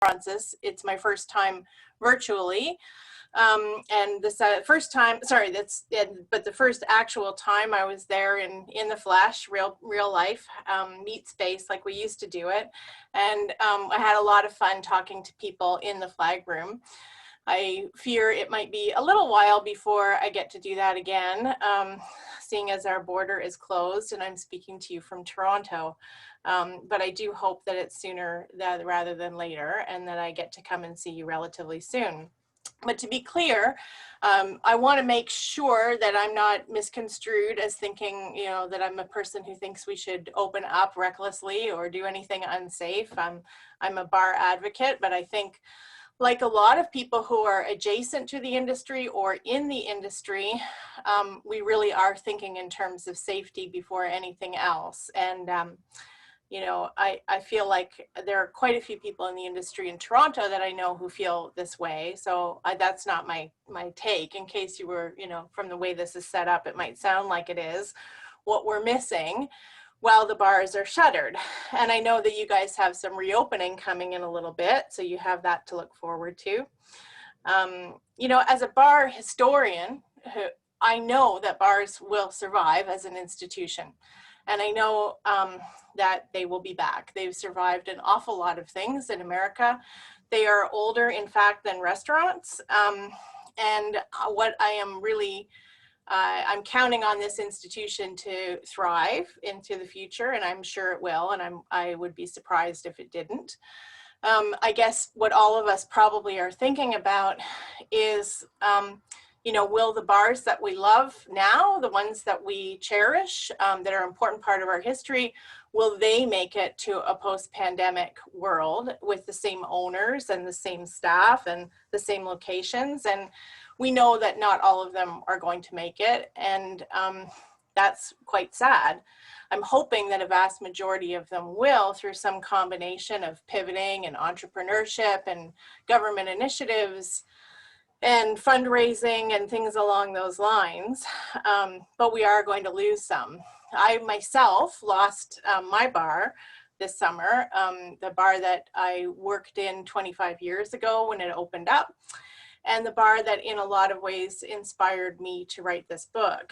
Fraunces. It's my first time virtually. And this first time, sorry, but the first actual time I was there in the flesh, real life, meet space like we used to do it. And I had a lot of fun talking to people in the flag room. I fear it might be a little while before I get to do that again, seeing as our border is closed and I'm speaking to you from Toronto. But I do hope that it's sooner rather than later, and that I get to come and see you relatively soon. But to be clear, I want to make sure that I'm not misconstrued as thinking, you know, that I'm a person who thinks we should open up recklessly or do anything unsafe. I'm a bar advocate, but I think, like a lot of people who are adjacent to the industry or in the industry, we really are thinking in terms of safety before anything else. And you know, I feel like there are quite a few people in the industry in Toronto that I know who feel this way. So that's not my take. In case you were, you know, from the way this is set up, it might sound like it is. What we're missing while the bars are shuttered. And I know that you guys have some reopening coming in a little bit, so you have that to look forward to. You know, as a bar historian, I know that bars will survive as an institution. And I know that they will be back. They've survived an awful lot of things in America. They are older, in fact, than restaurants. And what I am really, I'm counting on this institution to thrive into the future, and I'm sure it will, and I would be surprised if it didn't. I guess what all of us probably are thinking about is, you know, will the bars that we love now, the ones that we cherish, that are an important part of our history, will they make it to a post-pandemic world with the same owners and the same staff and the same locations? And we know that not all of them are going to make it, and that's quite sad. I'm hoping that a vast majority of them will, through some combination of pivoting and entrepreneurship and government initiatives and fundraising and things along those lines, but we are going to lose some. I myself lost my bar this summer, the bar that I worked in 25 years ago when it opened up, and the bar that in a lot of ways inspired me to write this book.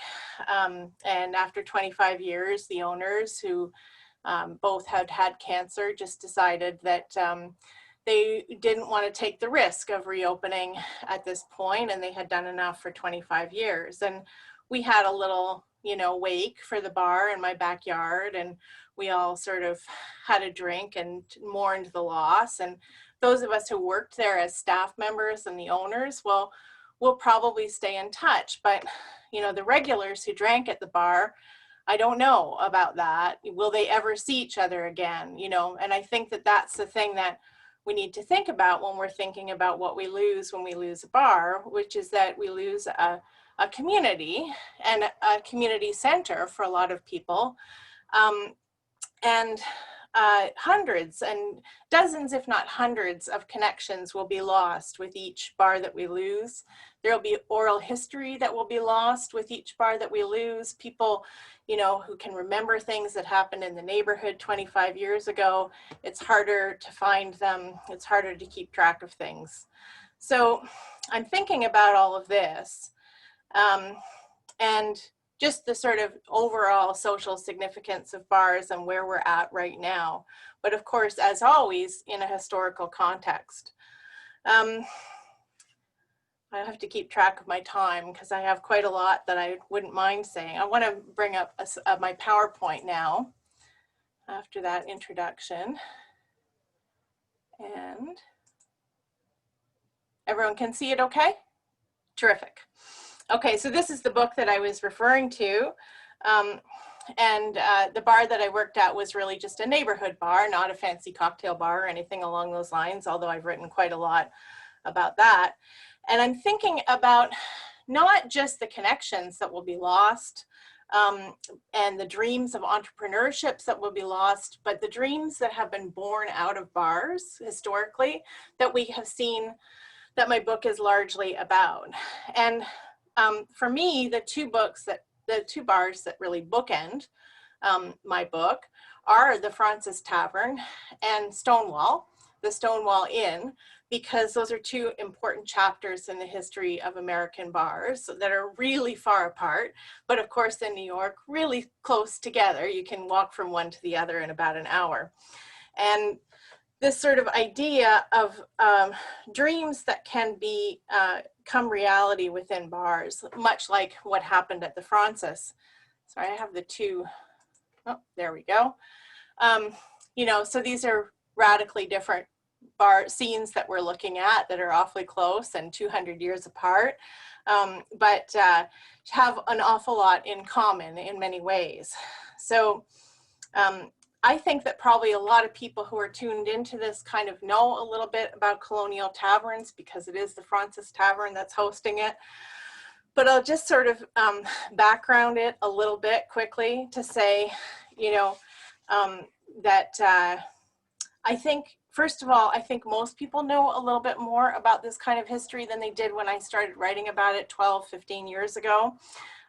And after 25 years, the owners, who both had had cancer, just decided that they didn't want to take the risk of reopening at this point, and they had done enough for 25 years. And we had a little, you know, wake for the bar in my backyard, and we all sort of had a drink and mourned the loss. And those of us who worked there as staff members and the owners, well, we'll probably stay in touch. But, you know, the regulars who drank at the bar, I don't know about that. Will they ever see each other again? You know, and I think that that's the thing that we need to think about when we're thinking about what we lose when we lose a bar, which is that we lose a community and a community center for a lot of people. And hundreds and dozens, if not hundreds, of connections will be lost with each bar that we lose. There will be oral history that will be lost with each bar that we lose. People, you know, who can remember things that happened in the neighborhood 25 years ago. It's harder to find them. It's harder to keep track of things. So I'm thinking about all of this, and just the sort of overall social significance of bars and where we're at right now. But of course, as always, in a historical context. I have to keep track of my time because I have quite a lot that I wouldn't mind saying. I want to bring up my PowerPoint now after that introduction. And everyone can see it okay? Terrific. Okay, so this is the book that I was referring to. The bar that I worked at was really just a neighborhood bar, not a fancy cocktail bar or anything along those lines, although I've written quite a lot about that. And I'm thinking about not just the connections that will be lost and the dreams of entrepreneurships that will be lost, but the dreams that have been born out of bars historically that we have seen that my book is largely about. And for me, the two bars that really bookend my book are the Fraunces Tavern and Stonewall, the Stonewall Inn, because those are two important chapters in the history of American bars that are really far apart, but of course in New York, really close together. You can walk from one to the other in about an hour. And this sort of idea of dreams that can become reality within bars, much like what happened at the Fraunces. Sorry, I have the two, oh, there we go. You know, so these are radically different bar scenes that we're looking at that are awfully close and 200 years apart, but have an awful lot in common in many ways. So I think that probably a lot of people who are tuned into this kind of know a little bit about Colonial Taverns, because it is the Fraunces Tavern that's hosting it. But I'll just sort of background it a little bit quickly to say, you know, that I think, first of all, I think most people know a little bit more about this kind of history than they did when I started writing about it 12, 15 years ago.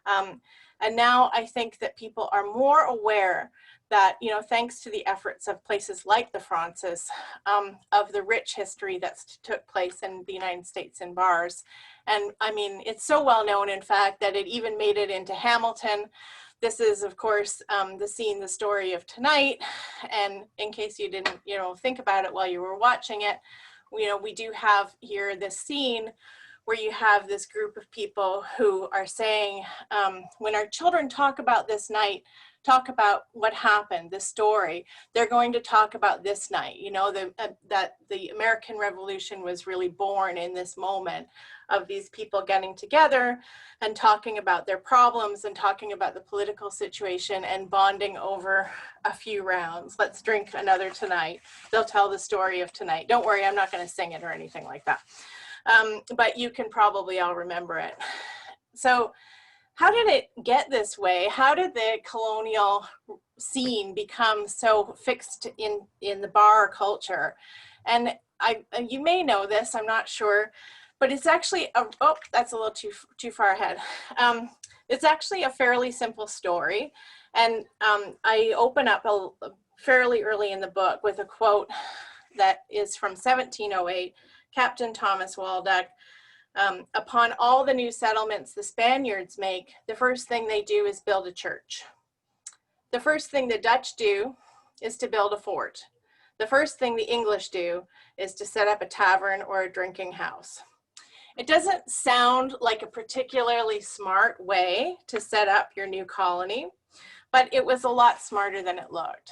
And now I think that people are more aware that, you know, thanks to the efforts of places like the Fraunces, of the rich history that took place in the United States in bars. And I mean, it's so well known, in fact, that it even made it into Hamilton. This is, of course, the scene, the story of tonight. And in case you didn't, you know, think about it while you were watching it, you know, we do have here this scene where you have this group of people who are saying, when our children talk about this night, talk about what happened, the story, they're going to talk about this night, you know, that the American Revolution was really born in this moment of these people getting together and talking about their problems and talking about the political situation and bonding over a few rounds. Let's drink another tonight. They'll tell the story of tonight. Don't worry, I'm not going to sing it or anything like that. But you can probably all remember it. So how did it get this way? How did the colonial scene become so fixed in the bar culture? And you may know this, I'm not sure, but it's actually, oh, that's a little too far ahead. It's actually a fairly simple story. And I open up fairly early in the book with a quote that is from 1708, Captain Thomas Waldeck. Upon all the new settlements the Spaniards make, the first thing they do is build a church. The first thing the Dutch do is to build a fort. The first thing the English do is to set up a tavern or a drinking house. It doesn't sound like a particularly smart way to set up your new colony, but it was a lot smarter than it looked.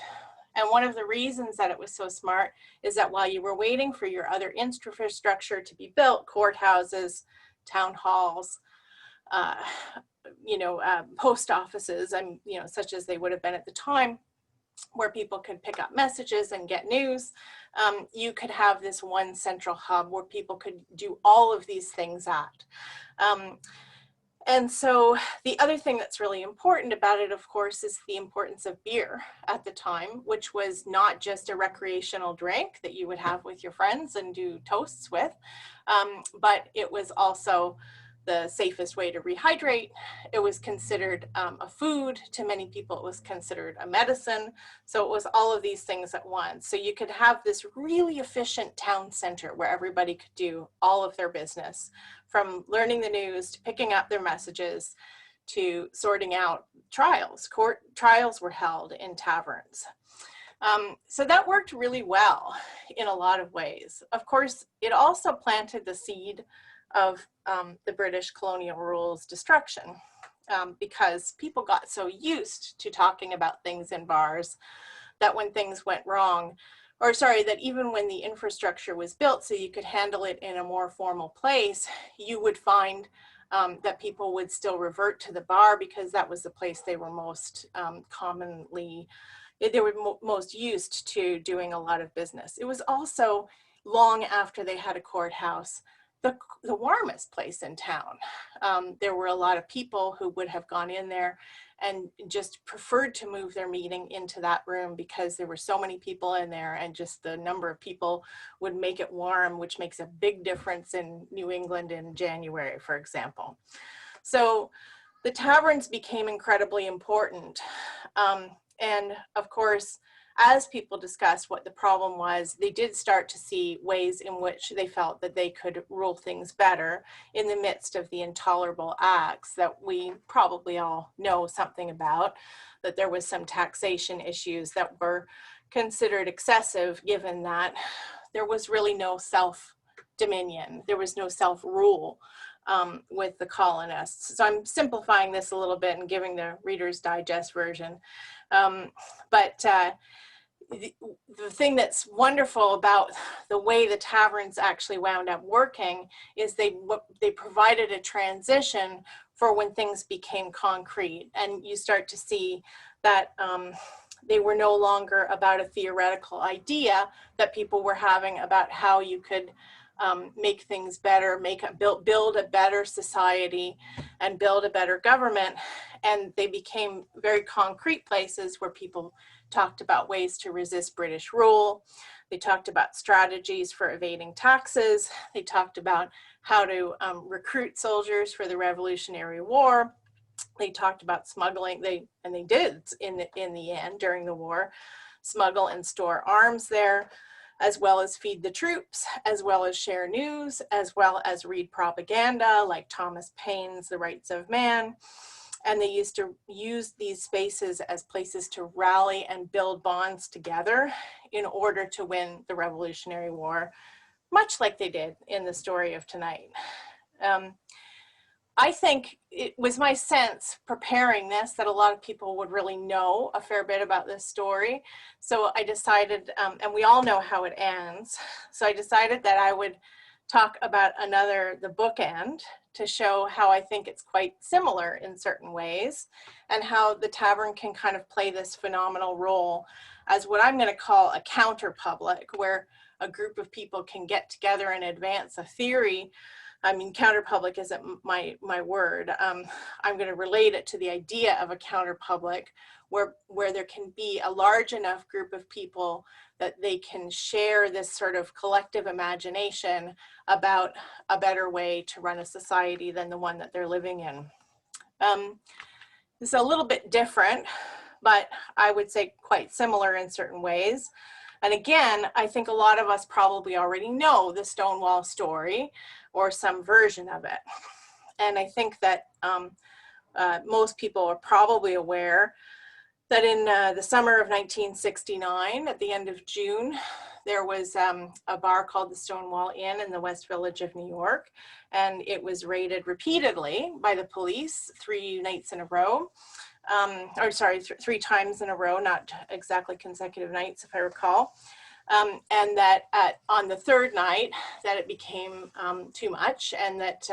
And one of the reasons that it was so smart is that while you were waiting for your other infrastructure to be built, courthouses, town halls, post offices, and such as they would have been at the time, where people could pick up messages and get news, you could have this one central hub where people could do all of these things at. And so the other thing that's really important about it, of course, is the importance of beer at the time, which was not just a recreational drink that you would have with your friends and do toasts with, but it was also the safest way to rehydrate. It was considered a food. To many people, it was considered a medicine. So it was all of these things at once. So you could have this really efficient town center where everybody could do all of their business, from learning the news to picking up their messages to sorting out trials. Court trials were held in taverns. So that worked really well in a lot of ways. Of course, it also planted the seed of the British colonial rule's destruction, because people got so used to talking about things in bars that when things went wrong, or sorry, that even when the infrastructure was built so you could handle it in a more formal place, you would find that people would still revert to the bar because that was the place they were most they were most used to doing a lot of business. It was also, long after they had a courthouse, the warmest place in town. There were a lot of people who would have gone in there and just preferred to move their meeting into that room because there were so many people in there, and just the number of people would make it warm, which makes a big difference in New England in January, for example. So the taverns became incredibly important. And of course, as people discussed what the problem was, they did start to see ways in which they felt that they could rule things better in the midst of the intolerable acts that we probably all know something about, that there was some taxation issues that were considered excessive, given that there was really no self-dominion, there was no self-rule with the colonists. So I'm simplifying this a little bit and giving the Reader's Digest version. The thing that's wonderful about the way the taverns actually wound up working is they provided a transition for when things became concrete. And you start to see that they were no longer about a theoretical idea that people were having about how you could make things better, build a better society and build a better government. And they became very concrete places where people talked about ways to resist British rule. They talked about strategies for evading taxes. They talked about how to recruit soldiers for the Revolutionary War. They talked about smuggling, and they did in the end during the war, smuggle and store arms there, as well as feed the troops, as well as share news, as well as read propaganda like Thomas Paine's The Rights of Man. And they used to use these spaces as places to rally and build bonds together in order to win the Revolutionary War, much like they did in the story of tonight. I think it was my sense preparing this that a lot of people would really know a fair bit about this story. So I decided, and we all know how it ends, so I decided that I would talk about the bookend, to show how I think it's quite similar in certain ways, and how the tavern can kind of play this phenomenal role as what I'm going to call a counter-public, where a group of people can get together and advance a theory. I mean, counter-public isn't my word. I'm going to relate it to the idea of a counter-public where there can be a large enough group of people that they can share this sort of collective imagination about a better way to run a society than the one that they're living in. It's a little bit different, but I would say quite similar in certain ways. And again, I think a lot of us probably already know the Stonewall story or some version of it. And I think that most people are probably aware that in the summer of 1969, at the end of June, there was a bar called the Stonewall Inn in the West Village of New York, and it was raided repeatedly by the police 3 nights in a row. Three times in a row, not exactly consecutive nights, if I recall. And that on the 3rd night, that it became too much, and that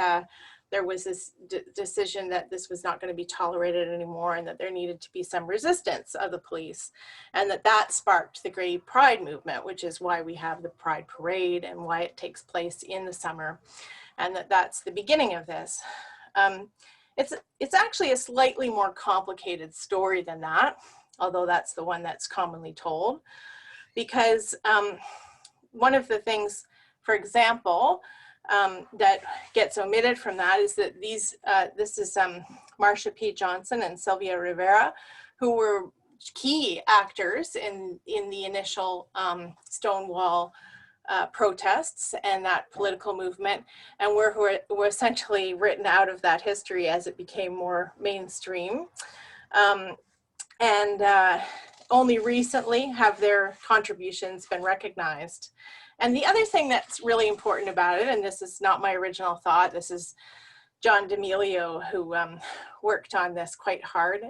there was this decision that this was not going to be tolerated anymore, and that there needed to be some resistance of the police, and that sparked the Gay Pride movement, which is why we have the Pride Parade and why it takes place in the summer, and that's the beginning of this. It's actually a slightly more complicated story than that, although that's the one that's commonly told, because one of the things, for example, that gets omitted from that is that this is Marsha P. Johnson and Sylvia Rivera, who were key actors in the initial Stonewall protests and that political movement, and were essentially written out of that history as it became more mainstream. Only recently have their contributions been recognized. And the other thing that's really important about it, and this is not my original thought, this is John D'Amelio, who worked on this quite hard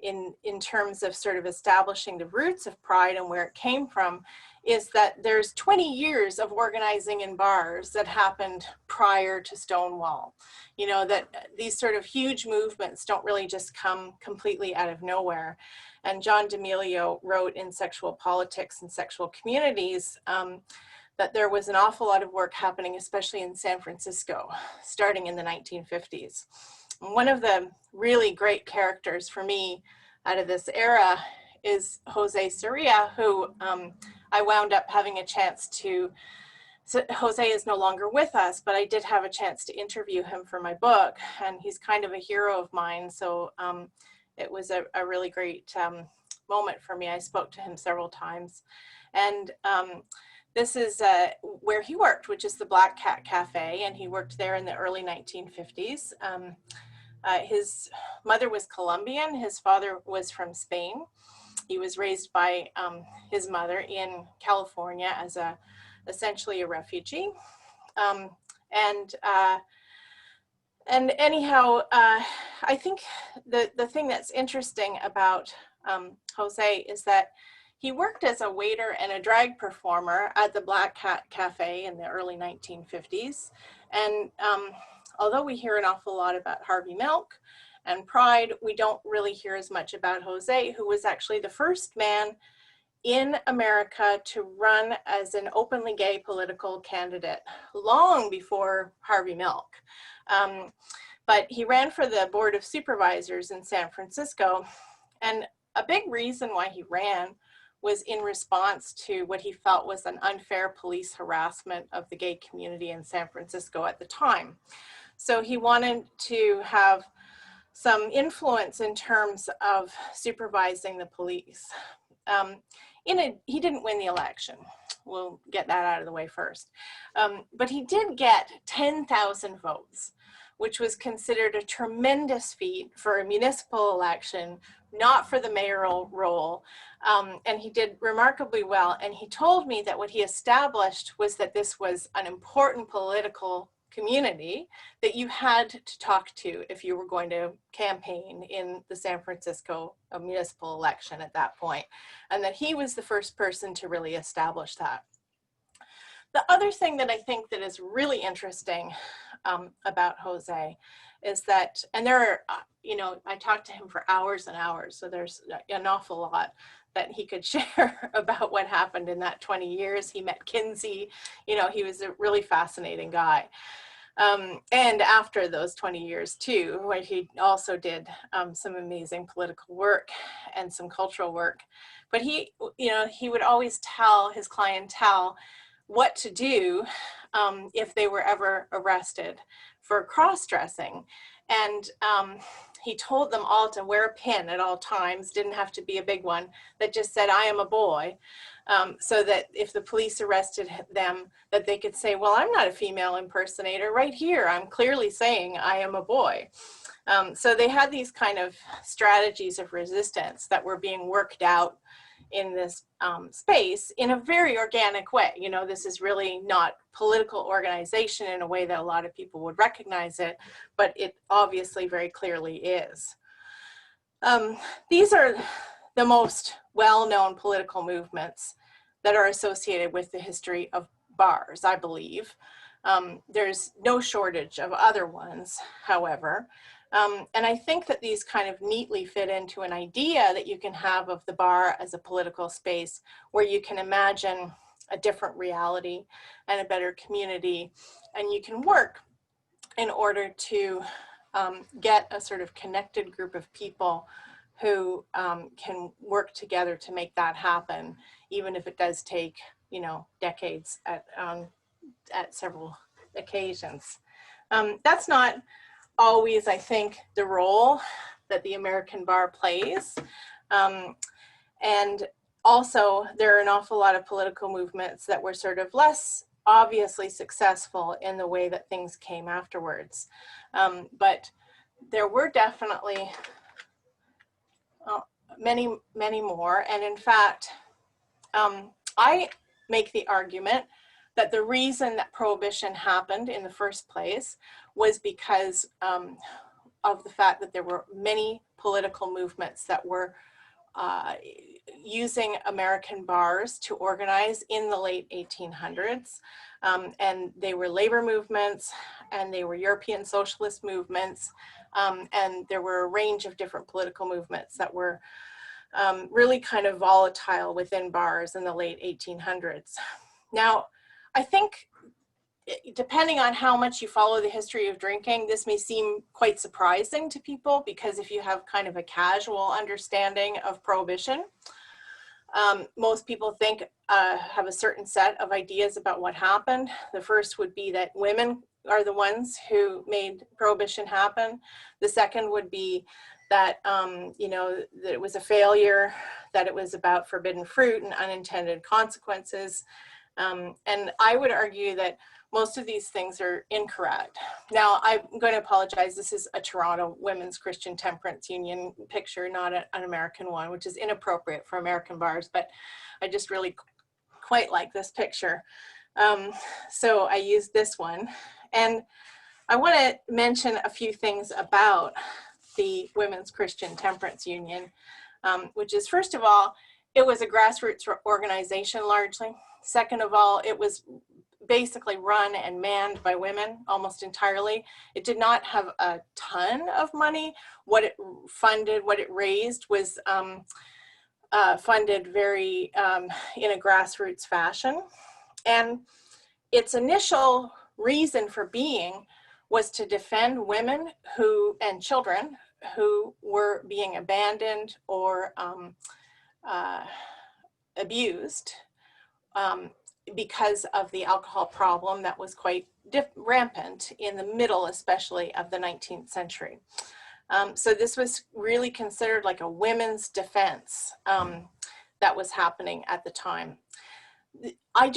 in terms of sort of establishing the roots of Pride and where it came from, is that there's 20 years of organizing in bars that happened prior to Stonewall. You know, that these sort of huge movements don't really just come completely out of nowhere. And John D'Amelio wrote in Sexual Politics and Sexual Communities that there was an awful lot of work happening, especially in San Francisco, starting in the 1950s. And one of the really great characters for me out of this era is Jose Soria, who I wound up having a chance to, so Jose is no longer with us, but I did have a chance to interview him for my book, and he's kind of a hero of mine. So it was a really great moment for me. I spoke to him several times, and this is where he worked, which is the Black Cat Cafe, and he worked there in the early 1950s. His mother was Colombian, his father was from Spain. He was raised by his mother in California as essentially a refugee. And anyhow, I think the thing that's interesting about Jose is that he worked as a waiter and a drag performer at the Black Cat Cafe in the early 1950s. And although we hear an awful lot about Harvey Milk and Pride, we don't really hear as much about Jose, who was actually the first man in America to run as an openly gay political candidate long before Harvey Milk. But he ran for the Board of Supervisors in San Francisco, and a big reason why he ran was in response to what he felt was an unfair police harassment of the gay community in San Francisco at the time. So he wanted to have some influence in terms of supervising the police. He didn't win the election. We'll get that out of the way first. But he did get 10,000 votes, which was considered a tremendous feat for a municipal election, not for the mayoral role. And he did remarkably well. And he told me that what he established was that this was an important political community that you had to talk to if you were going to campaign in the San Francisco municipal election at that point, and that he was the first person to really establish that. The other thing that I think that is really interesting about Jose is that, and there are, I talked to him for hours and hours, so there's an awful lot that he could share about what happened in that 20 years. He met Kinsey, he was a really fascinating guy. And after those 20 years too, where he also did some amazing political work and some cultural work. But he would always tell his clientele what to do if they were ever arrested for cross-dressing. And he told them all to wear a pin at all times, didn't have to be a big one, that just said, "I am a boy," so that if the police arrested them, that they could say, "Well, I'm not a female impersonator. Right here, I'm clearly saying I am a boy." So they had these kind of strategies of resistance that were being worked out in this space in a very organic way. This is really not political organization in a way that a lot of people would recognize it, but it obviously very clearly is. These are the most well-known political movements that are associated with the history of bars, I believe. There's no shortage of other ones, however. And I think that these kind of neatly fit into an idea that you can have of the bar as a political space where you can imagine a different reality and a better community, and you can work in order to get a sort of connected group of people who can work together to make that happen, even if it does take, decades at several occasions. That's not always, I think, the role that the American bar plays. And also, there are an awful lot of political movements that were sort of less obviously successful in the way that things came afterwards. But there were definitely many, many more. And in fact, I make the argument that the reason that Prohibition happened in the first place was because of the fact that there were many political movements that were using American bars to organize in the late 1800s. And they were labor movements, and they were European socialist movements, and there were a range of different political movements that were really kind of volatile within bars in the late 1800s. Now, I think, depending on how much you follow the history of drinking, this may seem quite surprising to people, because if you have kind of a casual understanding of Prohibition, most people have a certain set of ideas about what happened. The first would be that women are the ones who made Prohibition happen. The second would be that, you know, that it was a failure, that it was about forbidden fruit and unintended consequences. And I would argue that most of these things are incorrect. Now, I'm going to apologize. This is a Toronto Women's Christian Temperance Union picture, not an American one, which is inappropriate for American bars, but I just really quite like this picture. So I used this one. And I want to mention a few things about the Women's Christian Temperance Union, which is, first of all, it was a grassroots organization largely. Second of all, it was basically run and manned by women almost entirely. It did not have a ton of money. What it funded, what it raised was funded very in a grassroots fashion. And its initial reason for being was to defend women who and children who were being abandoned or abused because of the alcohol problem that was quite rampant in the middle, especially of the 19th century. So this was really considered like a women's defense that was happening at the time. I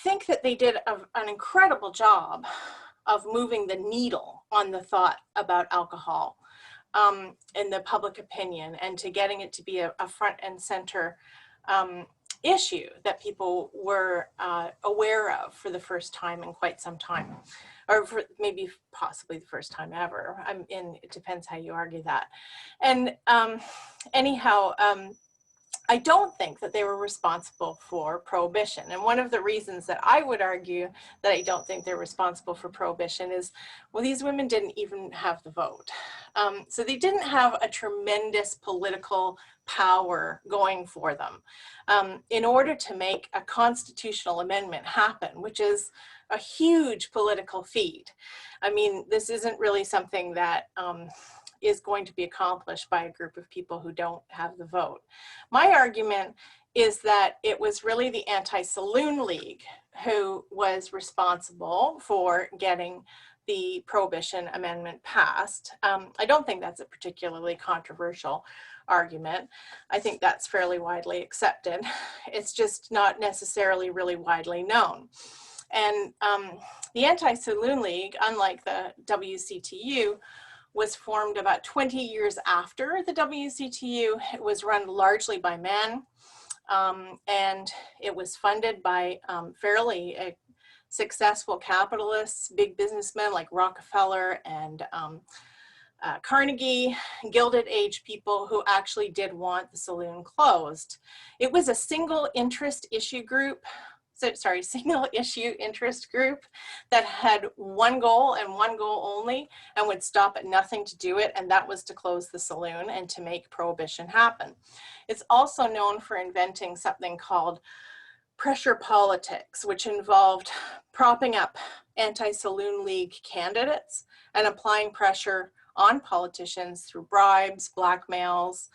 think that they did an incredible job of moving the needle on the thought about alcohol in the public opinion, and to getting it to be a front and center issue that people were aware of for the first time in quite some time, or for maybe possibly the first time ever. It depends how you argue that. And anyhow, I don't think that they were responsible for Prohibition. And one of the reasons that I would argue that I don't think they're responsible for Prohibition is, well, these women didn't even have the vote. So they didn't have a tremendous political power going for them in order to make a constitutional amendment happen, which is a huge political feat. I mean, this isn't really something that is going to be accomplished by a group of people who don't have the vote. My argument is that it was really the Anti-Saloon League who was responsible for getting the Prohibition Amendment passed. I don't think that's a particularly controversial argument. I think that's fairly widely accepted. It's just not necessarily really widely known. And the Anti-Saloon League, unlike the WCTU, was formed about 20 years after the WCTU. It was run largely by men, and it was funded by fairly successful capitalists, big businessmen like Rockefeller and Carnegie, Gilded Age people who actually did want the saloon closed. It was a single interest issue group, single issue interest group that had one goal and one goal only, and would stop at nothing to do it, and that was to close the saloon and to make Prohibition happen. It's also known for inventing something called pressure politics, which involved propping up Anti-Saloon League candidates and applying pressure on politicians through bribes, blackmails,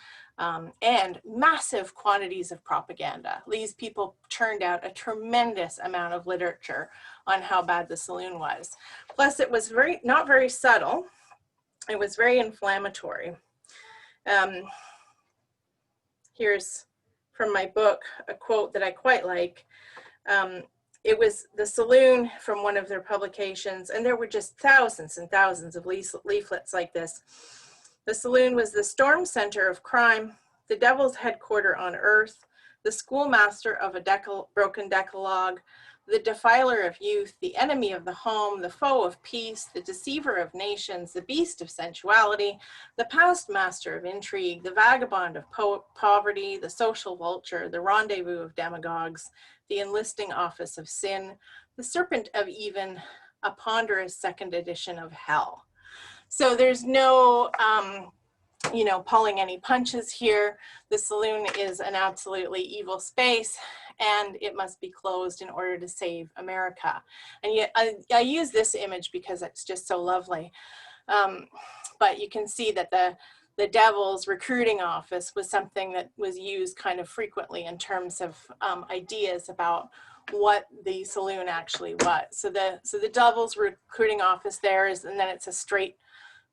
and massive quantities of propaganda. These people churned out a tremendous amount of literature on how bad the saloon was. Plus, it was not very subtle. It was very inflammatory. Here's from my book a quote that I quite like. It was the saloon from one of their publications, and there were just thousands and thousands of leaflets like this. The saloon was the storm center of crime, the devil's headquarter on earth, the schoolmaster of a broken decalogue, the defiler of youth, the enemy of the home, the foe of peace, the deceiver of nations, the beast of sensuality, the past master of intrigue, the vagabond of poverty, the social vulture, the rendezvous of demagogues, the enlisting office of sin, the serpent of even, a ponderous second edition of hell. So there's no, pulling any punches here. The saloon is an absolutely evil space, and it must be closed in order to save America. And yet I use this image because it's just so lovely. But you can see that the devil's recruiting office was something that was used kind of frequently in terms of ideas about what the saloon actually was. So the Devil's recruiting office there is, and then it's a straight,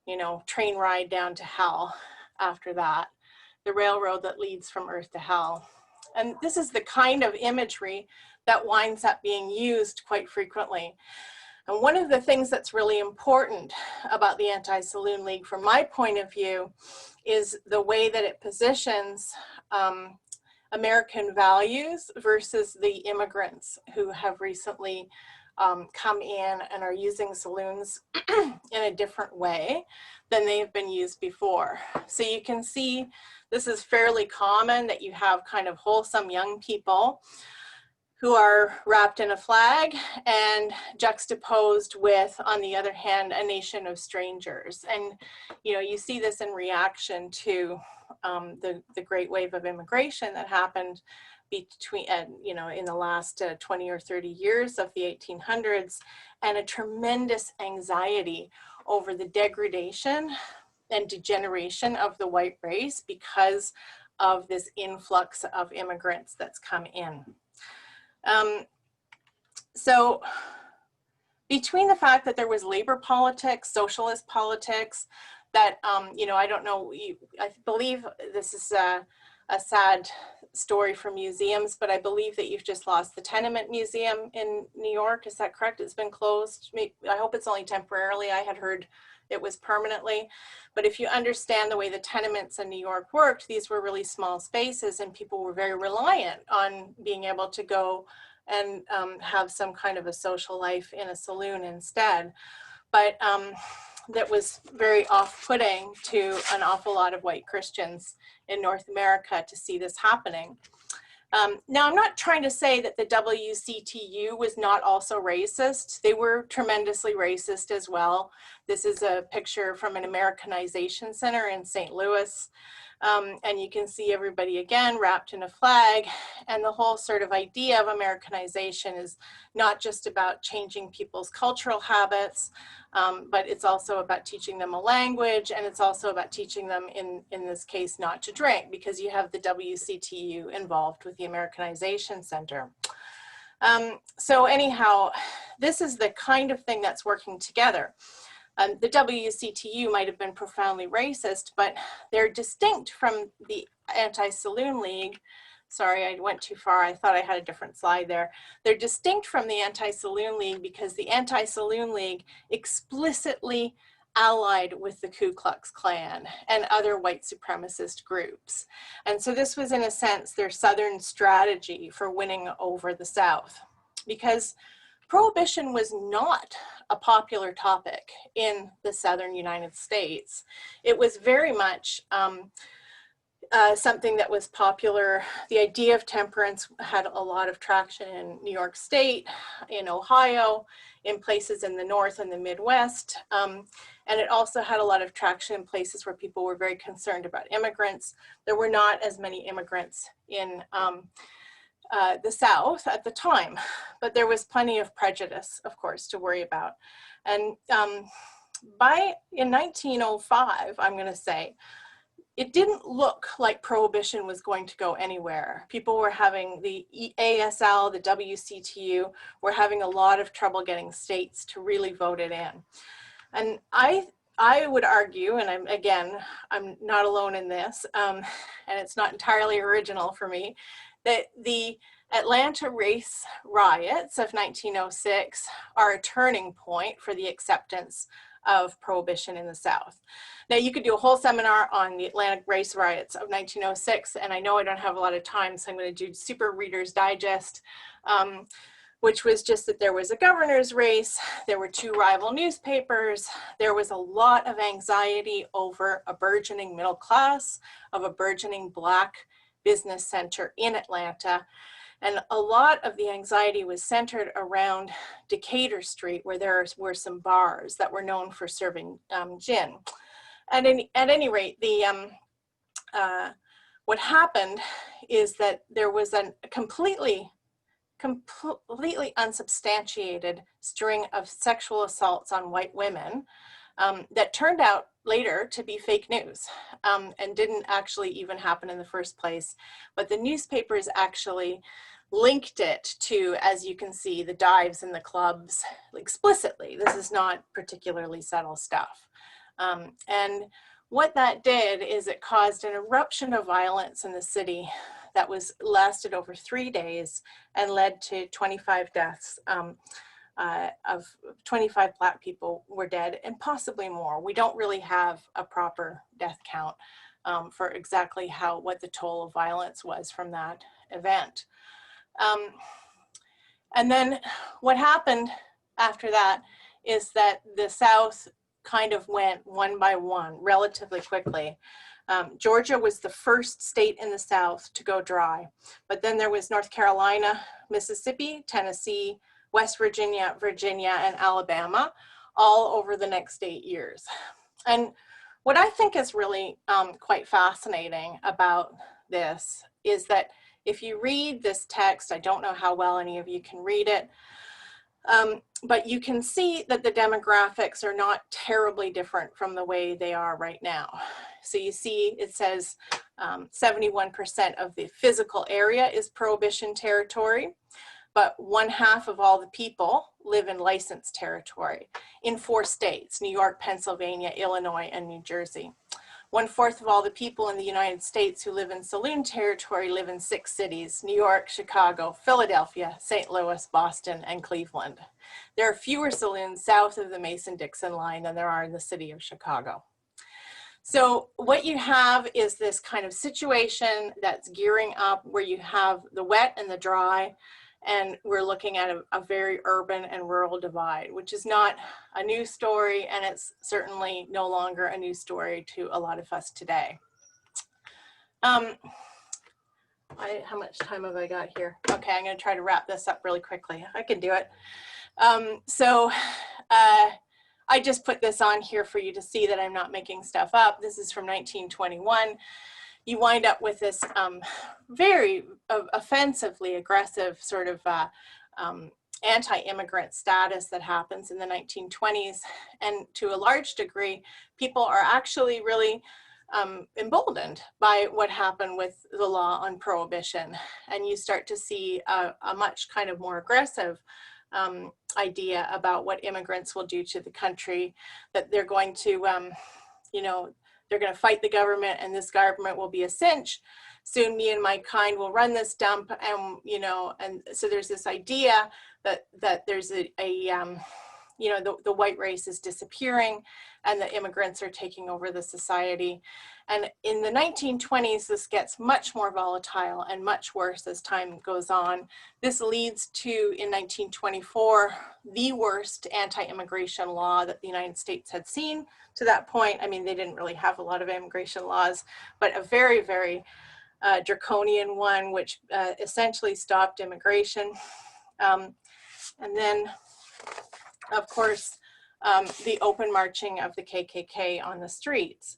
you know, train ride down to hell after that, the railroad that leads from earth to hell. And this is the kind of imagery that winds up being used quite frequently. And one of the things that's really important about the Anti-Saloon League, from my point of view, is the way that it positions American values versus the immigrants who have recently come in and are using saloons in a different way than they have been used before. So you can see this is fairly common, that you have kind of wholesome young people who are wrapped in a flag and juxtaposed with, on the other hand, a nation of strangers. And, you know, you see this in reaction to the great wave of immigration that happened between, you know, in the last 20 or 30 years of the 1800s, and a tremendous anxiety over the degradation and degeneration of the white race because of this influx of immigrants that's come in. So between the fact that there was labor politics, socialist politics, that, you know, I don't know, I believe this is a sad story for museums, but I believe that you've just lost the Tenement Museum in New York. Is that correct? It's been closed. I hope it's only temporarily. I had heard it was permanently. But if you understand the way the tenements in New York worked, these were really small spaces, and people were very reliant on being able to go and have some kind of a social life in a saloon instead. But that was very off-putting to an awful lot of white Christians in North America to see this happening. Now, I'm not trying to say that the WCTU was not also racist. They were tremendously racist as well. This is a picture from an Americanization center in St. Louis. And you can see everybody again wrapped in a flag. And the whole sort of idea of Americanization is not just about changing people's cultural habits, but it's also about teaching them a language, and it's also about teaching them, in this case, not to drink, because you have the WCTU involved with the Americanization Center. So anyhow, this is the kind of thing that's working together. The WCTU might have been profoundly racist, but they're distinct from the Anti-Saloon League. Sorry, I went too far. I thought I had a different slide there. They're distinct from the Anti-Saloon League because the Anti-Saloon League explicitly allied with the Ku Klux Klan and other white supremacist groups. And so this was, in a sense, their Southern strategy for winning over the South, because Prohibition was not a popular topic in the Southern United States. It was very much something that was popular. The idea of temperance had a lot of traction in New York State, in Ohio, in places in the North and the Midwest. And it also had a lot of traction in places where people were very concerned about immigrants. There were not as many immigrants in the South at the time, but there was plenty of prejudice, of course, to worry about. And in 1905, I'm going to say, it didn't look like Prohibition was going to go anywhere. People were having, the ASL, the WCTU, were having a lot of trouble getting states to really vote it in. And I would argue, and I'm not alone in this, and it's not entirely original for me, that the Atlanta race riots of 1906 are a turning point for the acceptance of Prohibition in the South. Now, you could do a whole seminar on the Atlanta race riots of 1906, and I know I don't have a lot of time, so I'm going to do super Reader's Digest, which was just that there was a governor's race, there were two rival newspapers, there was a lot of anxiety over a burgeoning middle class, of a burgeoning Black business center in Atlanta. And a lot of the anxiety was centered around Decatur Street, where there were some bars that were known for serving gin. And at any rate, what happened is that there was a completely unsubstantiated string of sexual assaults on white women that turned out later to be fake news and didn't actually even happen in the first place. But the newspapers actually linked it to, as you can see, the dives and the clubs explicitly. This is not particularly subtle stuff. And what that did is it caused an eruption of violence in the city that lasted over 3 days and led to 25 deaths. Of 25 Black people were dead and possibly more. We don't really have a proper death count for exactly what the toll of violence was from that event. And then what happened after that is that the South kind of went one by one relatively quickly. Georgia was the first state in the South to go dry, but then there was North Carolina, Mississippi, Tennessee, West Virginia, and Alabama, all over the next 8 years. And what I think is really quite fascinating about this is that if you read this text, I don't know how well any of you can read it, but you can see that the demographics are not terribly different from the way they are right now. So you see it says 71% of the physical area is Prohibition territory, but 1/2 of all the people live in licensed territory in 4 states, New York, Pennsylvania, Illinois, and New Jersey. 1/4 of all the people in the United States who live in saloon territory live in 6 cities, New York, Chicago, Philadelphia, St. Louis, Boston, and Cleveland. There are fewer saloons south of the Mason-Dixon line than there are in the city of Chicago. So what you have is this kind of situation that's gearing up where you have the wet and the dry, and we're looking at a very urban and rural divide, which is not a new story, and it's certainly no longer a new story to a lot of us today. How much time have I got here? Okay, I'm going to try to wrap this up really quickly. I can do it. I just put this on here for you to see that I'm not making stuff up. This is from 1921. You wind up with this very offensively aggressive sort of anti-immigrant status that happens in the 1920s. And to a large degree, people are actually really emboldened by what happened with the law on prohibition. And you start to see a much kind of more aggressive idea about what immigrants will do to the country, that they're going to, they're going to fight the government, and this government will be a cinch. Soon me and my kind will run this dump, and and so there's this idea that there's the white race is disappearing, and the immigrants are taking over the society. And in the 1920s, this gets much more volatile and much worse as time goes on. This leads to, in 1924, the worst anti-immigration law that the United States had seen to that point. I mean, they didn't really have a lot of immigration laws, but a very, very draconian one, which essentially stopped immigration. And then, of course, the open marching of the KKK on the streets.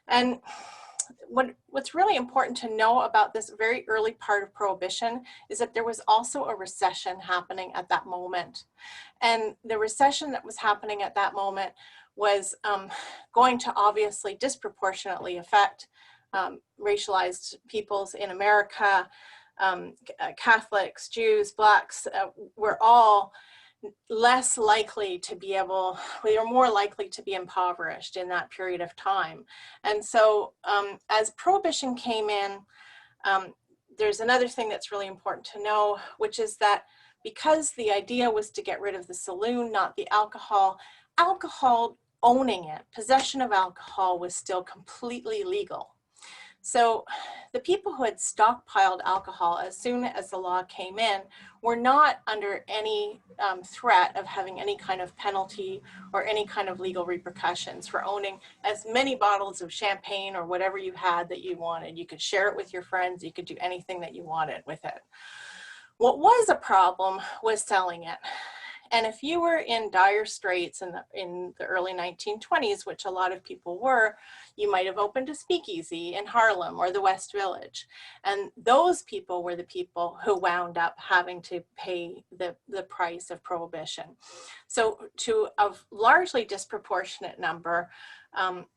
And what's really important to know about this very early part of Prohibition is that there was also a recession happening at that moment. And the recession that was happening at that moment was going to obviously disproportionately affect racialized peoples in America. Catholics, Jews, Blacks were all less likely to be we are more likely to be impoverished in that period of time. And so as Prohibition came in, there's another thing that's really important to know, which is that because the idea was to get rid of the saloon, not the alcohol, owning it, possession of alcohol was still completely legal. So the people who had stockpiled alcohol as soon as the law came in were not under any threat of having any kind of penalty or any kind of legal repercussions for owning as many bottles of champagne or whatever you had that you wanted. You could share it with your friends. You could do anything that you wanted with it. What was a problem was selling it. And if you were in dire straits in the early 1920s, which a lot of people were, you might have opened a speakeasy in Harlem or the West Village. And those people were the people who wound up having to pay the price of Prohibition. So to a largely disproportionate number,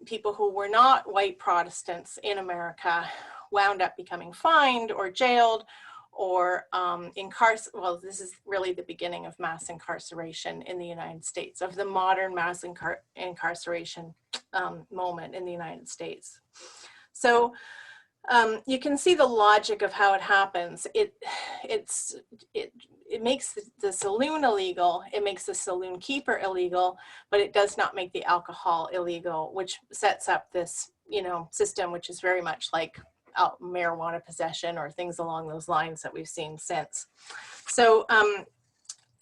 people who were not white Protestants in America wound up becoming fined or jailed or well, this is really the beginning of mass incarceration in the United States, of the modern mass incarceration moment in the United States. So you can see the logic of how it happens. It makes the saloon illegal, it makes the saloon keeper illegal, but it does not make the alcohol illegal, which sets up this, you know, system which is very much like marijuana possession or things along those lines that we've seen since. So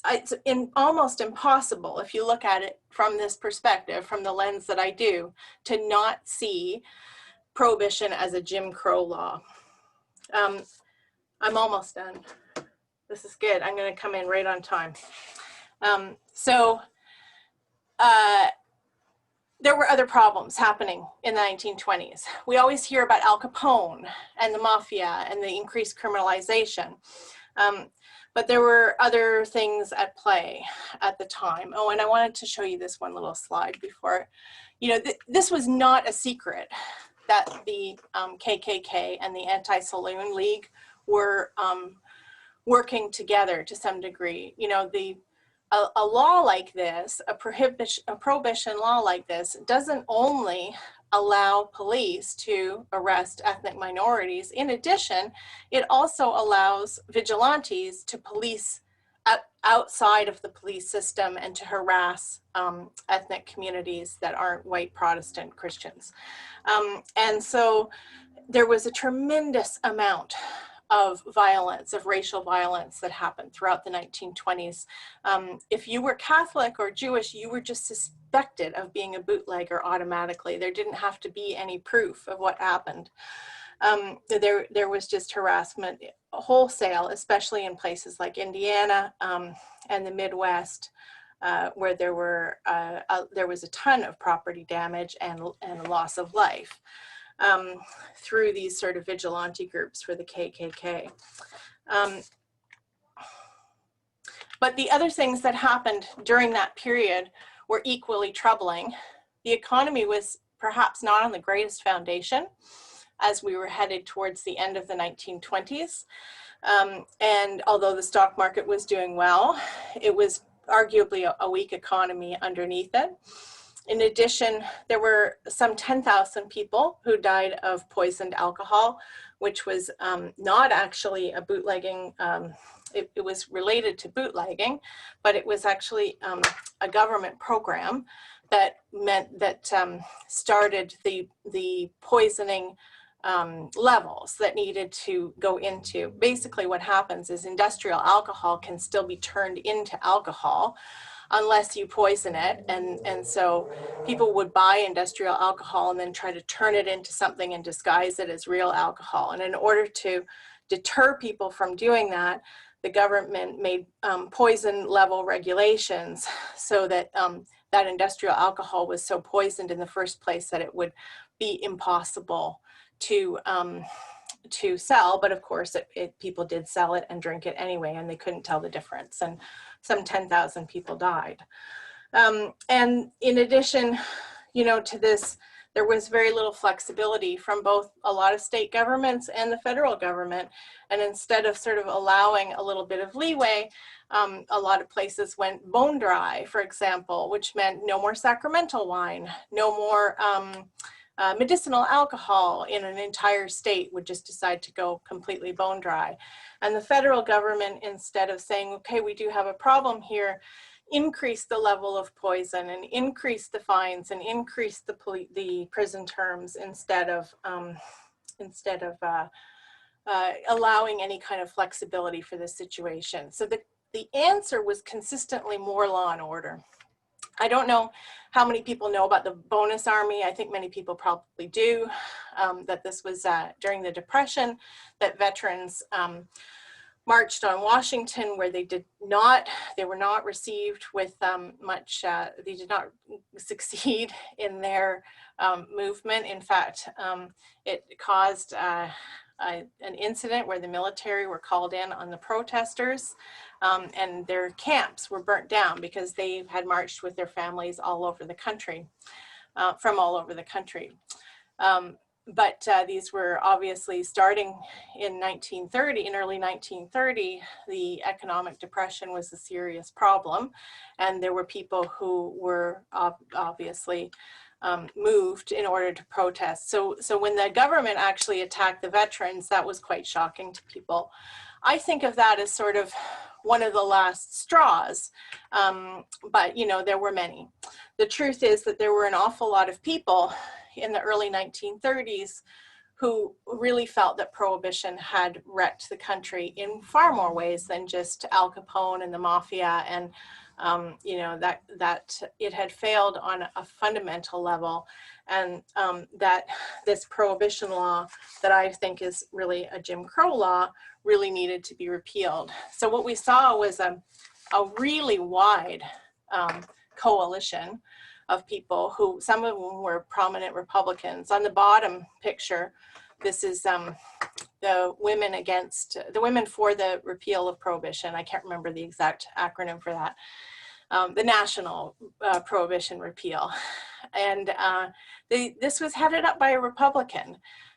it's almost impossible, if you look at it from this perspective, from the lens that I do, to not see Prohibition as a Jim Crow law. I'm almost done. This is good. I'm going to come in right on time. There were other problems happening in the 1920s. We always hear about Al Capone and the mafia and the increased criminalization. But there were other things at play at the time. Oh, and I wanted to show you this one little slide before. You know, this was not a secret that the KKK and the Anti-Saloon League were working together to some degree. You know, a law like this, a prohibition law like this, doesn't only allow police to arrest ethnic minorities. In addition, it also allows vigilantes to police outside of the police system and to harass ethnic communities that aren't white Protestant Christians. And so there was a tremendous amount of violence, of racial violence that happened throughout the 1920s. If you were Catholic or Jewish, you were just suspected of being a bootlegger automatically. There didn't have to be any proof of what happened. There was just harassment wholesale, especially in places like Indiana and the Midwest, where there was a ton of property damage and loss of life through these sort of vigilante groups for the KKK. But the other things that happened during that period were equally troubling. The economy was perhaps not on the greatest foundation as we were headed towards the end of the 1920s. And although the stock market was doing well, it was arguably a weak economy underneath it. In addition, there were some 10,000 people who died of poisoned alcohol, which was not actually a bootlegging, it was related to bootlegging, but it was actually a government program that meant that started the poisoning levels that needed to go into. Basically what happens is industrial alcohol can still be turned into alcohol unless you poison it. And so people would buy industrial alcohol and then try to turn it into something and disguise it as real alcohol. And in order to deter people from doing that, the government made poison level regulations so that that industrial alcohol was so poisoned in the first place that it would be impossible to sell. But of course, people did sell it and drink it anyway, and they couldn't tell the difference. And some 10,000 people died. And in addition, you know, to this, there was very little flexibility from both a lot of state governments and the federal government. And instead of sort of allowing a little bit of leeway, a lot of places went bone dry, for example, which meant no more sacramental wine, no more medicinal alcohol in an entire state would just decide to go completely bone dry. And the federal government, instead of saying, okay, we do have a problem here, increase the level of poison and increase the fines and increase the prison terms instead of allowing any kind of flexibility for this situation. So the answer was consistently more law and order. I don't know how many people know about the bonus army. I think many people probably do, that this was during the Depression, that veterans marched on Washington, where they were not received with much, they did not succeed in their movement. In fact, it caused an incident where the military were called in on the protesters, and their camps were burnt down because they had marched with their families all over the country, from all over the country. these were obviously starting in 1930, in early 1930, the economic depression was a serious problem. And there were people who were obviously moved in order to protest. So when the government actually attacked the veterans, that was quite shocking to people. I think of that as sort of one of the last straws, but you know, there were many. The truth is that there were an awful lot of people in the early 1930s who really felt that Prohibition had wrecked the country in far more ways than just Al Capone and the mafia, and you know, that it had failed on a fundamental level, and that this Prohibition law that I think is really a Jim Crow law really needed to be repealed. So what we saw was a really wide coalition of people who, some of them were prominent Republicans. On the bottom picture, this is the women for the repeal of Prohibition. I can't remember the exact acronym for that. The National Prohibition Repeal. And this was headed up by a Republican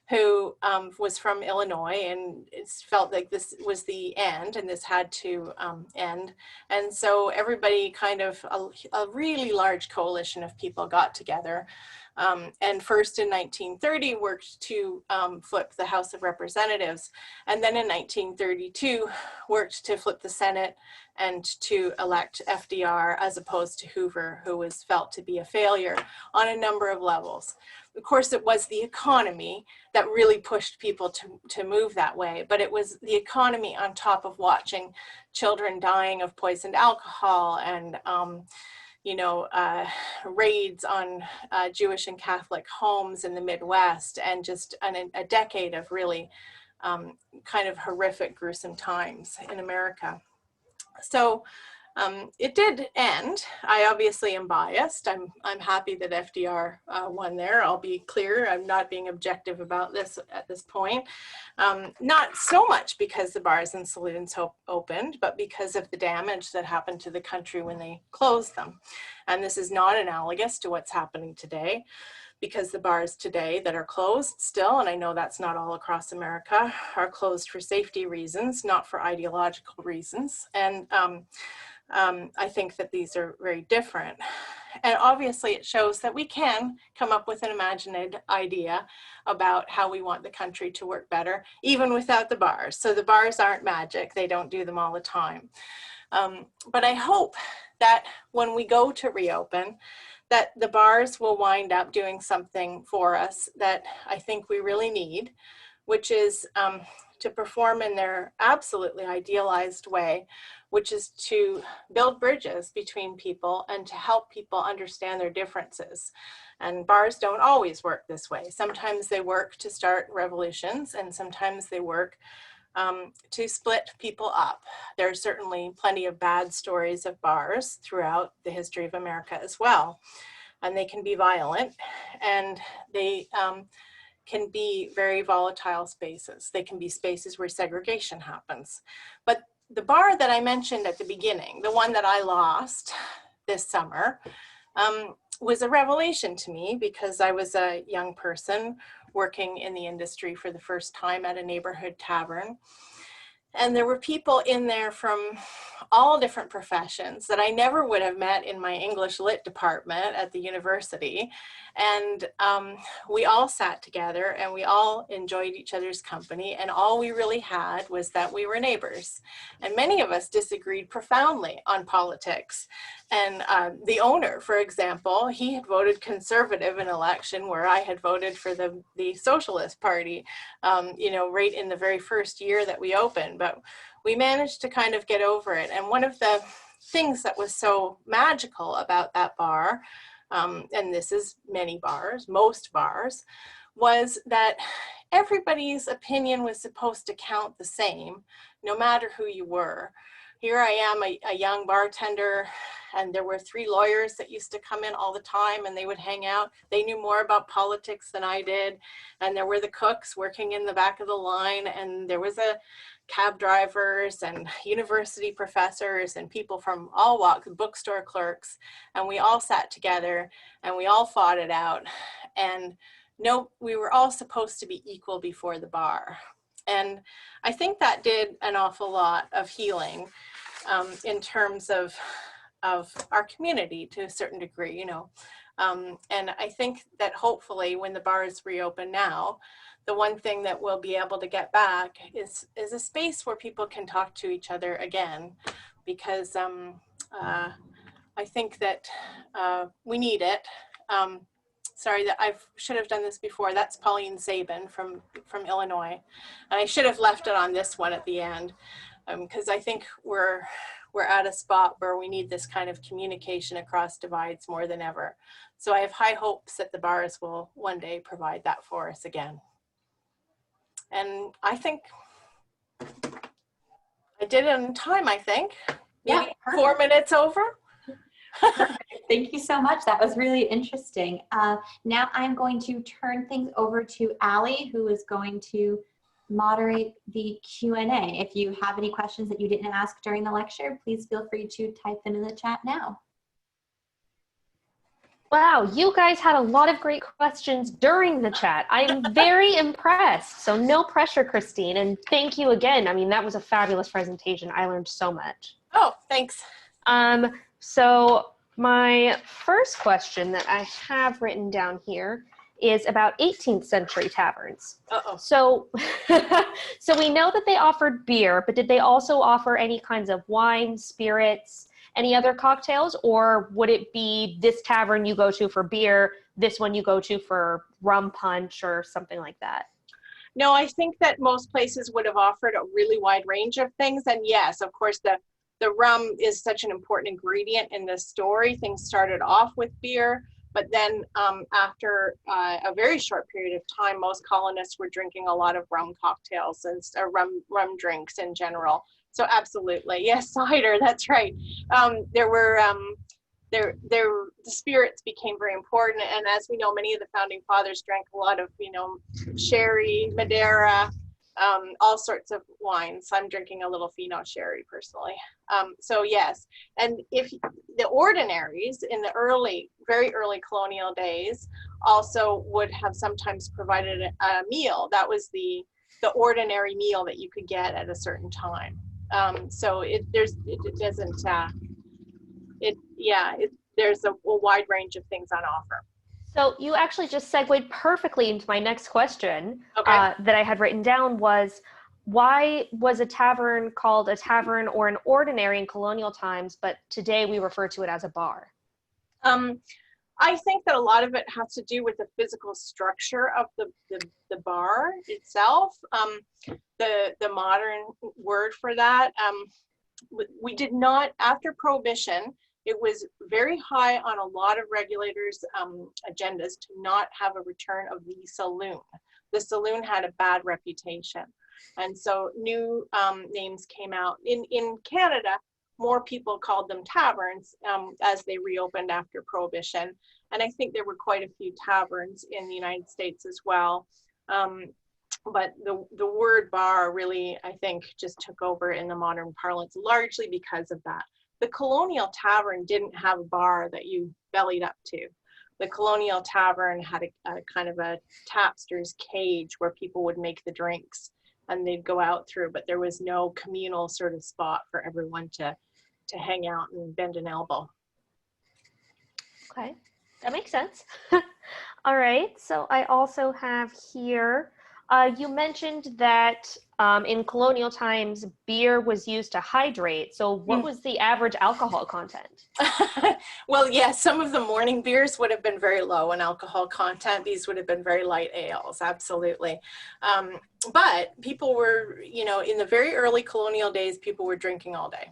who was from Illinois, and it felt like this was the end, and this had to end. And so everybody kind of, a really large coalition of people got together, and first in 1930 worked to flip the House of Representatives, and then in 1932 worked to flip the Senate and to elect FDR as opposed to Hoover, who was felt to be a failure on a number of levels. Of course, it was the economy that really pushed people to move that way, but it was the economy on top of watching children dying of poisoned alcohol and you know, raids on Jewish and Catholic homes in the Midwest, and just a decade of really kind of horrific, gruesome times in America. So it did end. I obviously am biased. I'm happy that FDR won there. I'll be clear, I'm not being objective about this at this point. Not so much because the bars and saloons opened, but because of the damage that happened to the country when they closed them. And this is not analogous to what's happening today, because the bars today that are closed still, and I know that's not all across America, are closed for safety reasons, not for ideological reasons. And I think that these are very different. And obviously it shows that we can come up with an imagined idea about how we want the country to work better, even without the bars. So the bars aren't magic, they don't do them all the time. But I hope that when we go to reopen, that the bars will wind up doing something for us that I think we really need, which is to perform in their absolutely idealized way, which is to build bridges between people and to help people understand their differences. And bars don't always work this way. Sometimes they work to start revolutions, and sometimes they work to split people up. There are certainly plenty of bad stories of bars throughout the history of America as well. And they can be violent, and they can be very volatile spaces. They can be spaces where segregation happens. But the bar that I mentioned at the beginning, the one that I lost this summer, was a revelation to me, because I was a young person working in the industry for the first time at a neighborhood tavern. And there were people in there from all different professions that I never would have met in my English Lit department at the university. And we all sat together and we all enjoyed each other's company. And all we really had was that we were neighbors. And many of us disagreed profoundly on politics. And the owner, for example, he had voted conservative in an election where I had voted for the Socialist Party, you know, right in the very first year that we opened. But we managed to kind of get over it. And one of the things that was so magical about that bar, and this is many bars, most bars, was that everybody's opinion was supposed to count the same, no matter who you were. Here I am, a young bartender, and there were 3 lawyers that used to come in all the time, and they would hang out. They knew more about politics than I did. And there were the cooks working in the back of the line, and there was a cab drivers and university professors and people from all walks, bookstore clerks, and we all sat together and we all fought it out. And no, we were all supposed to be equal before the bar. And I think that did an awful lot of healing in terms of our community to a certain degree, you know. And I think that hopefully when the bars reopen now, the one thing that we'll be able to get back is a space where people can talk to each other again, because I think that we need it. Sorry that I should have done this before. That's Pauline Sabin from Illinois. And I should have left it on this one at the end, because I think we're at a spot where we need this kind of communication across divides more than ever. So I have high hopes that the bars will one day provide that for us again. And I think I did it in time, I think. Maybe Yeah, 4 minutes over. Perfect. Thank you so much. That was really interesting. Now I'm going to turn things over to Allie, who is going to moderate the Q&A. If you have any questions that you didn't ask during the lecture, please feel free to type them in the chat now. Wow, you guys had a lot of great questions during the chat. I'm very impressed. So no pressure, Christine. And thank you again. I mean, that was a fabulous presentation. I learned so much. Oh, thanks. So my first question that I have written down here is about 18th century taverns. Uh-oh. So, so we know that they offered beer, but did they also offer any kinds of wine, spirits, any other cocktails? Or would it be this tavern you go to for beer, this one you go to for rum punch or something like that? No, I think that most places would have offered a really wide range of things. And yes, of course, the rum is such an important ingredient in this story. Things started off with beer, but then after a very short period of time, most colonists were drinking a lot of rum cocktails and rum drinks in general. So absolutely, yes, cider, that's right. The spirits became very important, and as we know, many of the founding fathers drank a lot of, you know, sherry, Madeira, all sorts of wines. I'm drinking a little Fino sherry personally. So yes, and if the ordinaries in the very early colonial days also would have sometimes provided a meal. That was the ordinary meal that you could get at a certain time. So there's a wide range of things on offer. So you actually just segued perfectly into my next question. Okay. That I had written down was, why was a tavern called a tavern or an ordinary in colonial times, but today we refer to it as a bar? I think that a lot of it has to do with the physical structure of the bar itself. The modern word for that, we did not, after Prohibition, it was very high on a lot of regulators' agendas to not have a return of the saloon. The saloon had a bad reputation. And so new names came out. In Canada, more people called them taverns as they reopened after Prohibition. And I think there were quite a few taverns in the United States as well. But the word bar really, I think, just took over in the modern parlance, largely because of that. The Colonial Tavern didn't have a bar that you bellied up to. The Colonial Tavern had a kind of a tapster's cage where people would make the drinks and they'd go out through, but there was no communal sort of spot for everyone to hang out and bend an elbow. Okay, that makes sense. All right, so I also have here, you mentioned that in colonial times, beer was used to hydrate. So what was the average alcohol content? Well, yes, some of the morning beers would have been very low in alcohol content. These would have been very light ales, absolutely. But people were, you know, in the very early colonial days, people were drinking all day,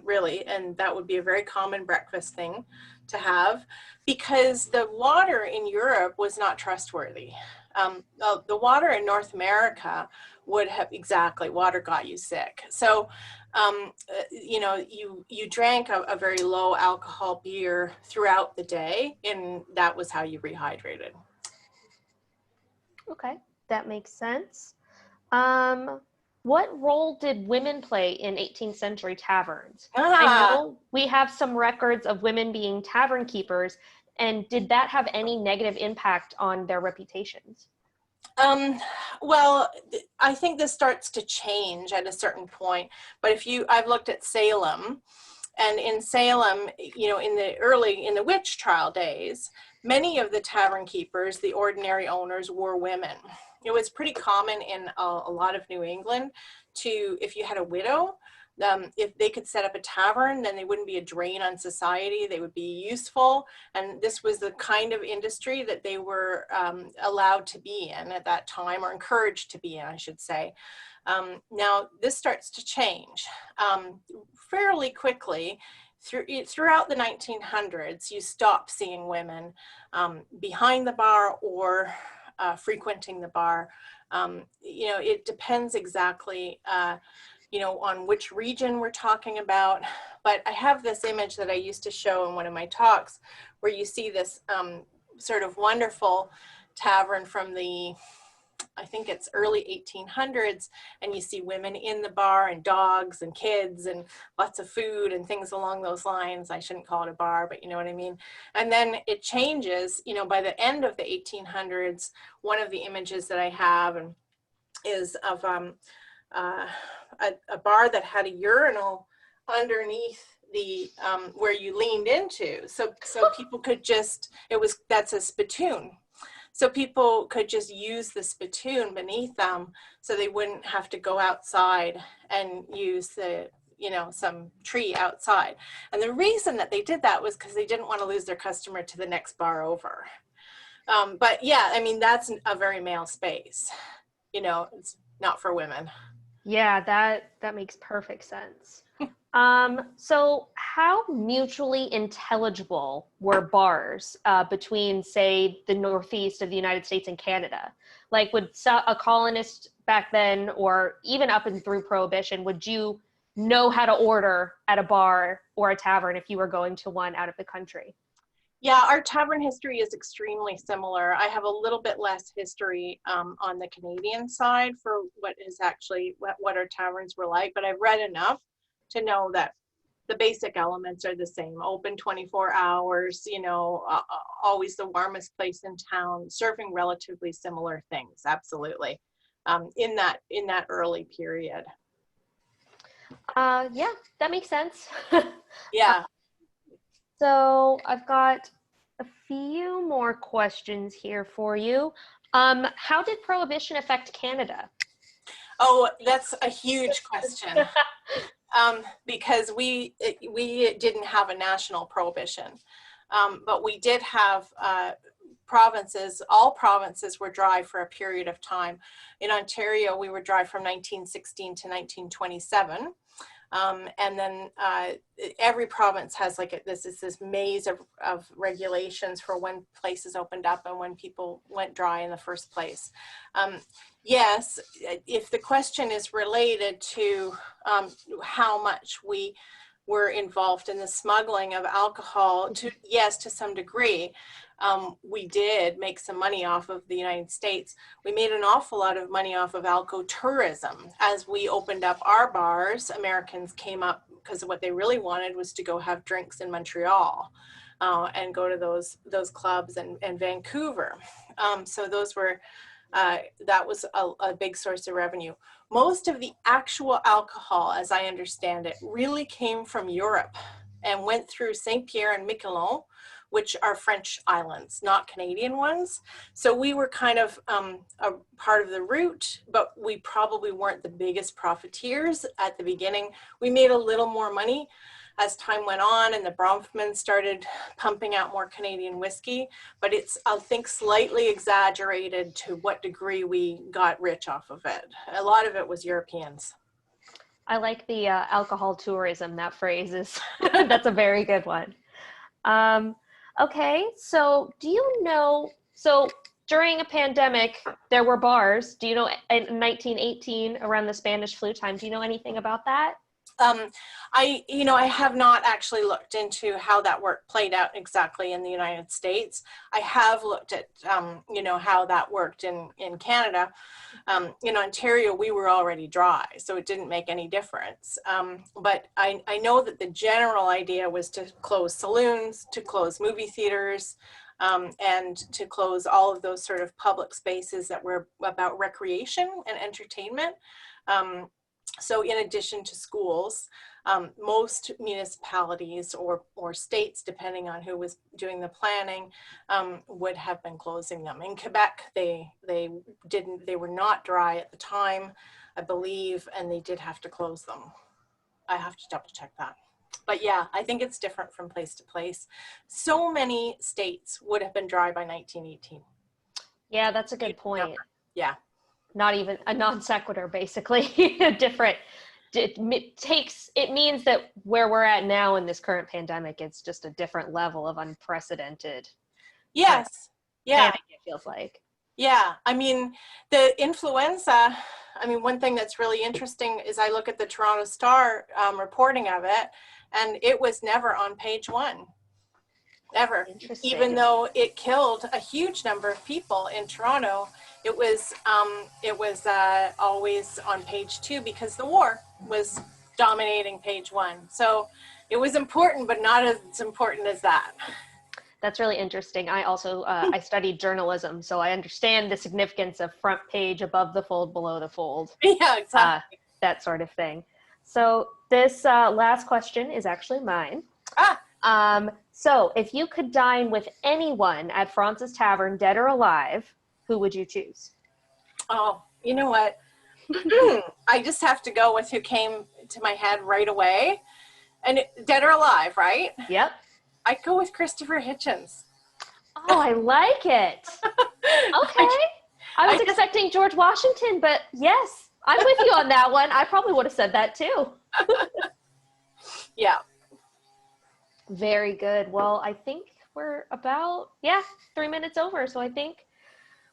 really. And that would be a very common breakfast thing to have, because the water in Europe was not trustworthy. The water in North America would have, exactly, water got you sick. So, you know, you drank a very low alcohol beer throughout the day, and that was how you rehydrated. Okay, that makes sense. What role did women play in 18th century taverns? I know we have some records of women being tavern keepers, And did that have any negative impact on their reputations? Well, I think this starts to change at a certain point. But I've looked at Salem, and in Salem, you know, in the witch trial days, many of the tavern keepers, the ordinary owners, were women. It was pretty common in a lot of New England if you had a widow, if they could set up a tavern, then they wouldn't be a drain on society. They would be useful. And this was the kind of industry that they were allowed to be in at that time, or encouraged to be in, I should say. Now, this starts to change fairly quickly. Throughout the 1900s, you stop seeing women behind the bar or frequenting the bar. You know, it depends exactly you know, on which region we're talking about. But I have this image that I used to show in one of my talks where you see this sort of wonderful tavern from I think it's early 1800s, and you see women in the bar and dogs and kids and lots of food and things along those lines. I shouldn't call it a bar, but you know what I mean. And then it changes, you know, by the end of the 1800s, one of the images that I have is of a bar that had a urinal underneath the where you leaned into, so people could just, that's a spittoon, so people could just use the spittoon beneath them, so they wouldn't have to go outside and use some tree outside. And the reason that they did that was because they didn't want to lose their customer to the next bar over. But yeah, I mean, that's a very male space, you know, it's not for women. Yeah, that makes perfect sense. So how mutually intelligible were bars between, say, the Northeast of the United States and Canada? Like, would a colonist back then, or even up and through Prohibition, would you know how to order at a bar or a tavern if you were going to one out of the country? Yeah, our tavern history is extremely similar. I have a little bit less history on the Canadian side for what our taverns were like, but I've read enough to know that the basic elements are the same. Open 24 hours, you know, always the warmest place in town, serving relatively similar things, absolutely, in that early period. Yeah, that makes sense. Yeah. So I've got a few more questions here for you. How did Prohibition affect Canada? Oh, that's a huge question. Because we didn't have a national prohibition, but we did have provinces. All provinces were dry for a period of time. In Ontario, we were dry from 1916 to 1927. And then every province has like this maze of regulations for when places opened up and when people went dry in the first place. Yes, if the question is related to how much we were involved in the smuggling of alcohol, yes, to some degree. We did make some money off of the United States. We made an awful lot of money off of alco tourism. As we opened up our bars, Americans came up because what they really wanted was to go have drinks in Montreal and go to those clubs and Vancouver. So those were, that was a big source of revenue. Most of the actual alcohol, as I understand it, really came from Europe and went through Saint Pierre and Miquelon, which are French islands, not Canadian ones. So we were kind of a part of the route, but we probably weren't the biggest profiteers at the beginning. We made a little more money as time went on and the Bronfman started pumping out more Canadian whiskey, but it's, I think, slightly exaggerated to what degree we got rich off of it. A lot of it was Europeans. I like the alcohol tourism, that phrase is, that's a very good one. Okay, so do you know, so during a pandemic, there were bars. Do you know, in 1918, around the Spanish flu time, do you know anything about that? I have not actually looked into how that work played out exactly in the United States. I have looked at, how that worked in Canada. In Ontario, we were already dry, so it didn't make any difference. But I know that the general idea was to close saloons, to close movie theaters, and to close all of those sort of public spaces that were about recreation and entertainment. So in addition to schools, most municipalities or states, depending on who was doing the planning, would have been closing them. In Quebec, they were not dry at the time, I believe, and they did have to close them. I have to double check that. But yeah, I think it's different from place to place. So many states would have been dry by 1918. Yeah, that's a good point. Yeah. Not even a non sequitur, basically. Different. It means that where we're at now in this current pandemic, it's just a different level of unprecedented. Yes. Yeah. Panic, it feels like. Yeah. I mean, the influenza, one thing that's really interesting is I look at the Toronto Star reporting of it, and it was never on page 1. Ever. Even though it killed a huge number of people in Toronto, it was always on page 2 because the war was dominating page 1. So it was important, but not as important as that. That's really interesting. I also, I studied journalism, so I understand the significance of front page, above the fold, below the fold. Yeah, exactly. That sort of thing. So this last question is actually mine. So if you could dine with anyone at Fraunces Tavern, dead or alive, who would you choose? Oh, you know what? I just have to go with who came to my head right away. And dead or alive, right? Yep. I'd go with Christopher Hitchens. Oh, I like it. Okay. I was expecting George Washington, but yes, I'm with you on that one. I probably would have said that too. Yeah. Very good. Well, I think we're about, 3 minutes over. So I think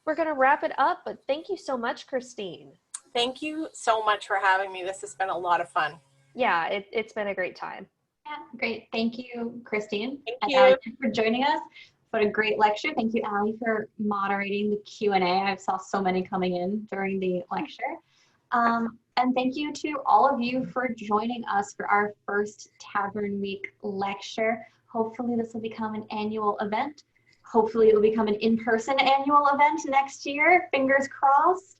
we're going to wrap it up. But thank you so much, Christine. Thank you so much for having me. This has been a lot of fun. Yeah, it's been a great time. Yeah, great. Thank you, Christine. Thank and you. Allie, for joining us. What a great lecture. Thank you, Allie, for moderating the Q&A. I saw so many coming in during the lecture. And thank you to all of you for joining us for our first Tavern Week lecture. Hopefully this will become an annual event. Hopefully it will become an in-person annual event next year. Fingers crossed.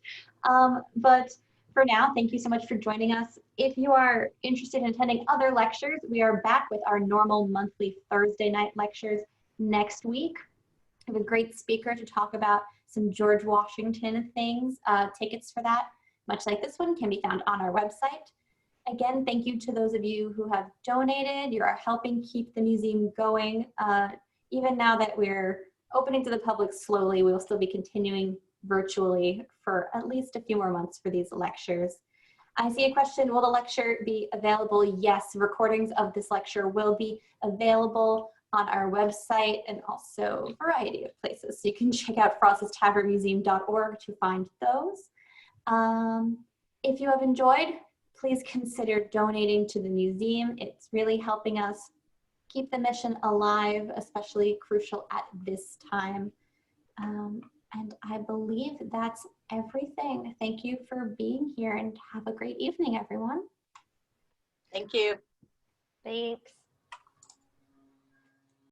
But for now, thank you so much for joining us. If you are interested in attending other lectures, we are back with our normal monthly Thursday night lectures next week. We have a great speaker to talk about some George Washington things. Tickets for that, much like this one, can be found on our website. Again, thank you to those of you who have donated. You are helping keep the museum going. Even now that we're opening to the public slowly, we will still be continuing virtually for at least a few more months for these lectures. I see a question, will the lecture be available? Yes, recordings of this lecture will be available on our website and also a variety of places. So you can check out FrauncestavernMuseum.org to find those. If you have enjoyed, please consider donating to the museum. It's really helping us keep the mission alive, especially crucial at this time. And I believe that's everything. Thank you for being here and have a great evening, everyone. Thank you. Thanks.